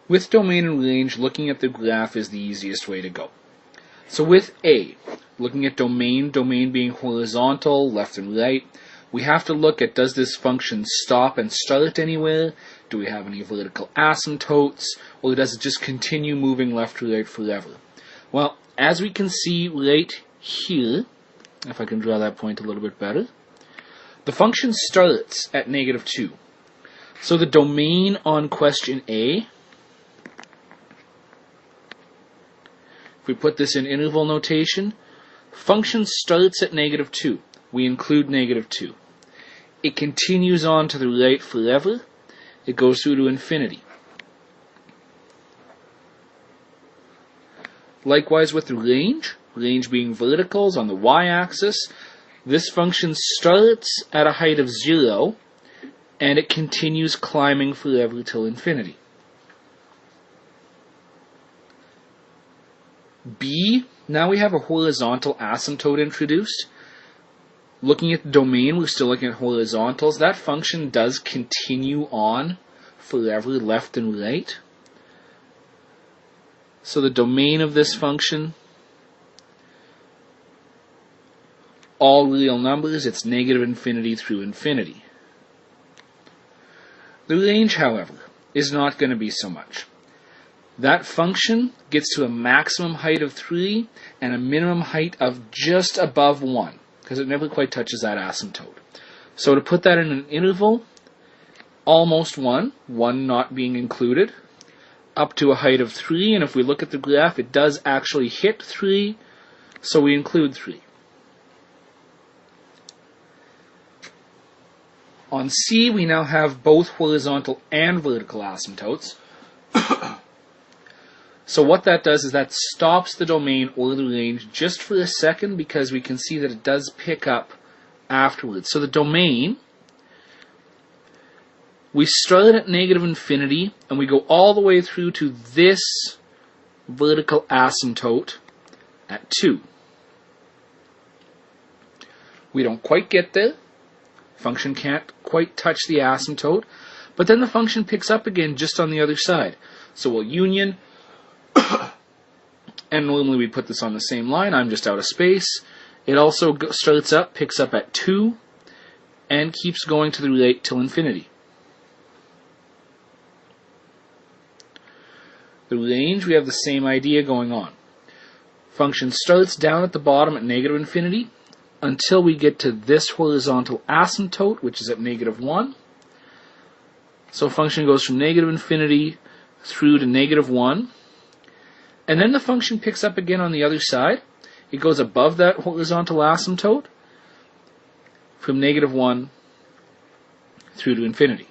With domain and range, looking at the graph is the easiest way to go. So with A, looking at domain being horizontal, left and right, we have to look at, does this function stop and start anywhere? Do we have any vertical asymptotes? Or does it just continue moving left to right forever? Well, as we can see right here, if I can draw that point a little bit better, the function starts at -2. So the domain on question A, if we put this in interval notation, function starts at -2. We include -2. It continues on to the right forever. It goes through to infinity. Likewise with the range being verticals on the y-axis, this function starts at a height of 0 and it continues climbing forever till infinity. B, now we have a horizontal asymptote introduced. Looking at the domain, we're still looking at horizontals. That function does continue on forever, left and right. So the domain of this function, all real numbers, it's -infinity through infinity. The range, however, is not going to be so much. That function gets to a maximum height of 3 and a minimum height of just above 1, because it never quite touches that asymptote. So to put that in an interval, almost 1 not being included, up to a height of 3, and if we look at the graph, it does actually hit 3, so we include 3. On C, we now have both horizontal and vertical asymptotes. So what that does is that stops the domain or the range just for a second, because we can see that it does pick up afterwards. So the domain, we start at -infinity and we go all the way through to this vertical asymptote at 2. We don't quite get there. Function can't quite touch the asymptote, but then the function picks up again just on the other side. So we'll union, and normally we put this on the same line, I'm just out of space. It also starts up, picks up at 2, and keeps going to the right till infinity. The range, we have the same idea going on. Function starts down at the bottom at -infinity until we get to this horizontal asymptote, which is at -1. So function goes from -infinity through to -1. And then the function picks up again on the other side. It goes above that horizontal asymptote from -1 through to infinity.